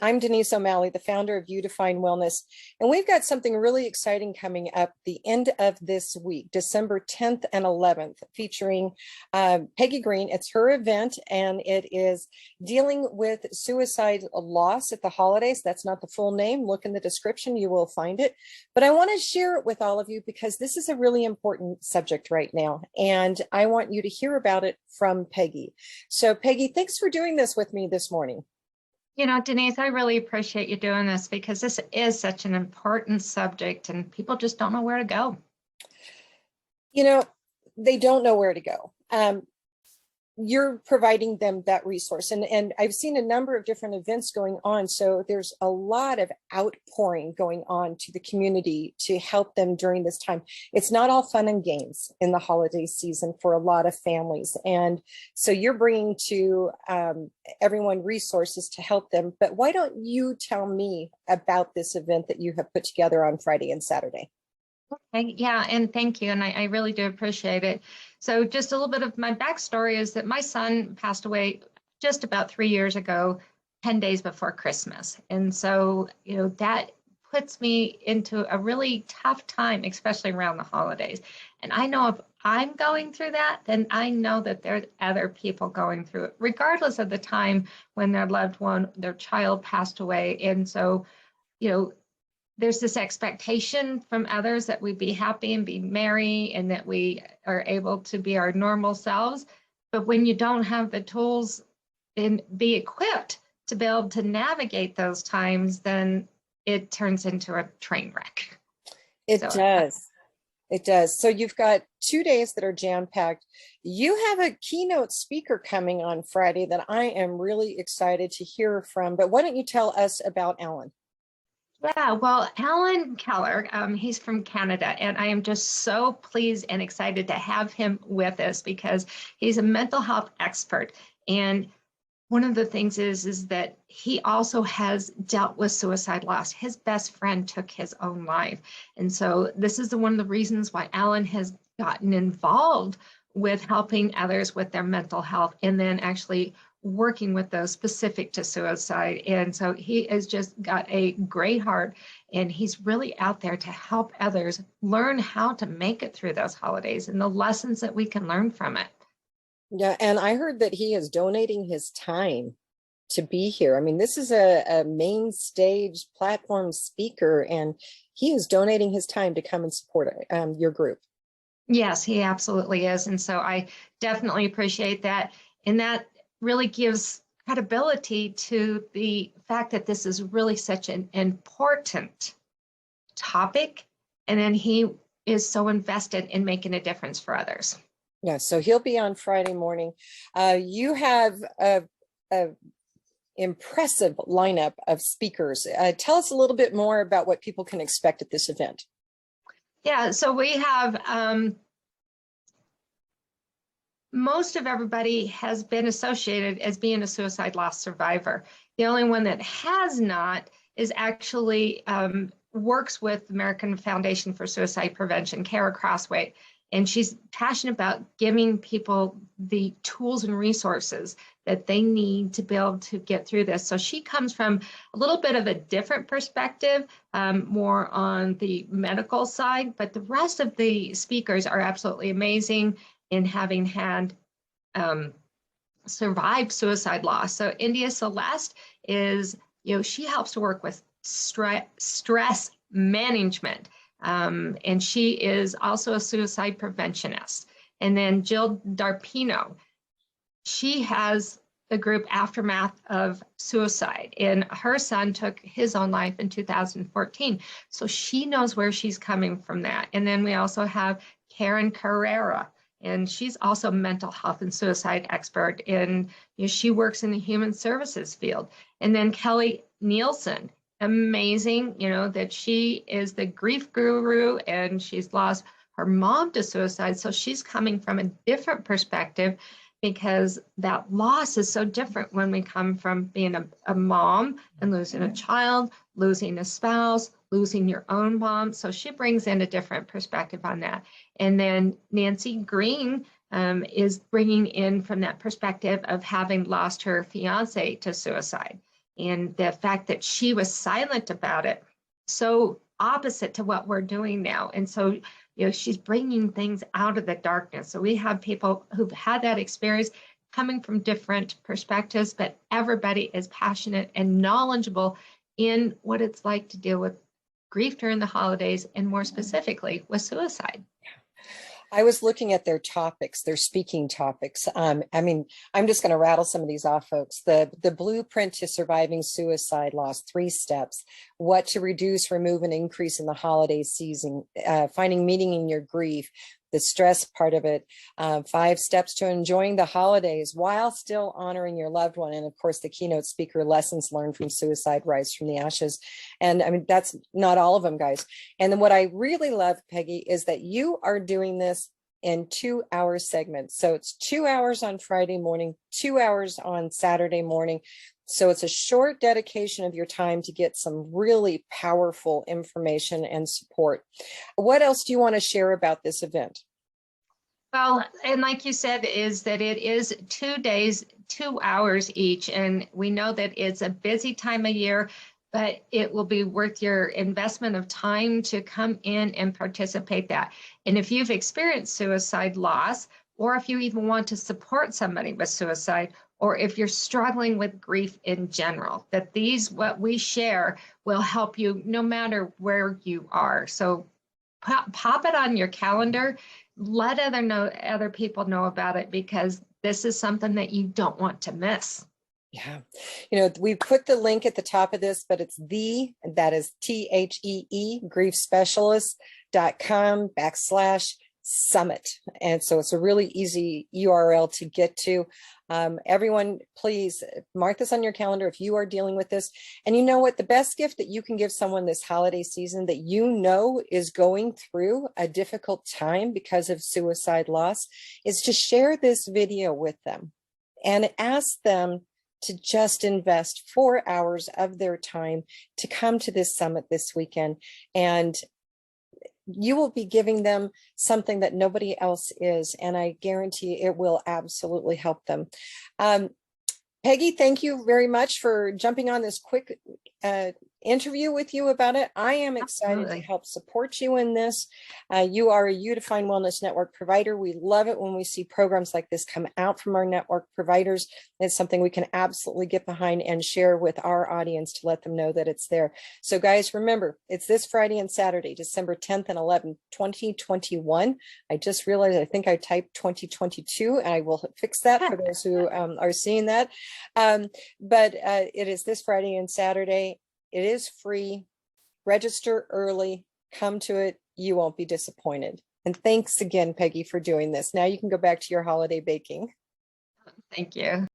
I'm Denise O'Malley, the founder of You Define Wellness, and we've got something really exciting coming up the end of this week, December 10th and 11th, featuring Peggy Green. It's her event, and it is dealing with suicide loss at the holidays. That's not the full name. Look in the description, you will find it. But I want to share it with all of you because this is a really important subject right now, and I want you to hear about it from Peggy. So Peggy, thanks for doing this with me this morning. You know, Denise, I really appreciate you doing this because this is such an important subject and people just don't know where to go. You know, they don't know where to go. You're providing them that resource. And I've seen a number of different events going on. So there's a lot of outpouring going on to the community to help them during this time. It's not all fun and games in the holiday season for a lot of families. And so you're bringing to everyone resources to help them. But why don't you tell me about this event that you have put together on Friday and Saturday? Okay, yeah, and thank you. And I really do appreciate it. So just a little bit of my backstory is that my son passed away just about 3 years ago, 10 days before Christmas. And so, you know, that puts me into a really tough time, especially around the holidays. And I know if I'm going through that, then I know that there's other people going through it, regardless of the time when their loved one, their child passed away. And so, you know, there's this expectation from others that we be happy and be merry and that we are able to be our normal selves. But when you don't have the tools and be equipped to be able to navigate those times, then it turns into a train wreck. It does. It does. So you've got 2 days that are jam-packed. You have a keynote speaker coming on Friday that I am really excited to hear from. But why don't you tell us about Alan? Yeah, well, Alan Kehler, he's from Canada, and I am just so pleased and excited to have him with us because he's a mental health expert. And one of the things is that he also has dealt with suicide loss. His best friend took his own life. And so this is one of the reasons why Alan has gotten involved with helping others with their mental health and then actually working with those specific to suicide. And so he has just got a great heart and he's really out there to help others learn how to make it through those holidays and the lessons that we can learn from it. Yeah, and I heard that he is donating his time to be here. I mean, this is a main stage platform speaker and he is donating his time to come and support your group. Yes, he absolutely is. And so I definitely appreciate that. And that really gives credibility to the fact that this is really such an important topic. And then he is so invested in making a difference for others. Yeah, so he'll be on Friday morning. You have a impressive lineup of speakers. Tell us a little bit more about what people can expect at this event. Yeah, so we have most of everybody has been associated as being a suicide loss survivor. The only one that has not is actually works with the American Foundation for Suicide Prevention, Kahra Croswaite, and she's passionate about giving people the tools and resources that they need to be able to get through this. So she comes from a little bit of a different perspective, more on the medical side, but the rest of the speakers are absolutely amazing in having had survived suicide loss. So Inda Celeste is, you know, she helps to work with stress management. And she is also a suicide preventionist. And then Jill Darpino, she has the group Aftermath of Suicide, and her son took his own life in 2014. So she knows where she's coming from that. And then we also have Carreira, and she's also a mental health and suicide expert, and you know, she works in the human services field. And then Kelli Nielsen, amazing, you know, that she is the grief guru and she's lost her mom to suicide. So she's coming from a different perspective because that loss is so different when we come from being a mom and losing a child, losing a spouse, losing your own mom. So she brings in a different perspective on that. And then Nancy Green is bringing in from that perspective of having lost her fiance to suicide. And the fact that she was silent about it, so opposite to what we're doing now. And so, she's bringing things out of the darkness. So we have people who've had that experience coming from different perspectives, but everybody is passionate and knowledgeable in what it's like to deal with grief during the holidays, and more specifically with suicide. I was looking at their topics, their speaking topics. I mean, I'm just going to rattle some of these off, folks. The blueprint to surviving suicide loss, 3 steps, what to reduce, remove, and increase in the holiday season, finding meaning in your grief, the stress part of it, 5 steps to enjoying the holidays while still honoring your loved one. And of course, the keynote speaker, lessons learned from suicide, rise from the ashes. And I mean, that's not all of them, guys. And then what I really love, Peggy, is that you are doing this in 2-hour segments. So it's 2 hours on Friday morning, 2 hours on Saturday morning. So it's a short dedication of your time to get some really powerful information and support. What else do you want to share about this event? Well, and like you said, is that it is 2 days, 2 hours each. And we know that it's a busy time of year, but it will be worth your investment of time to come in and participate that. And if you've experienced suicide loss, or if you even want to support somebody with suicide, or if you're struggling with grief in general, that what we share will help you no matter where you are. So pop it on your calendar, let other people know about it, because this is something that you don't want to miss. Yeah, we put the link at the top of this, but it's that is THEE, griefspecialist.com/summit. And so it's a really easy URL to get to. Everyone, please mark this on your calendar if you are dealing with this. And you know what? The best gift that you can give someone this holiday season that is going through a difficult time because of suicide loss is to share this video with them and ask them to just invest 4 hours of their time to come to this summit this weekend. And you will be giving them something that nobody else is. And I guarantee it will absolutely help them. Peggy, thank you very much for jumping on this quick interview with you about it. I am excited Absolutely. to help support you in this. You are a U-Define Wellness Network provider. We love it when we see programs like this come out from our network providers. It's something we can absolutely get behind and share with our audience to let them know that it's there. So guys, remember, it's this Friday and Saturday, December 10th and 11th, 2021. I just realized I think I typed 2022, and I will fix that for those who are seeing that. But it is this Friday and Saturday. It is free. Register early. Come to it. You won't be disappointed. And thanks again, Peggy, for doing this. Now you can go back to your holiday baking. Thank you.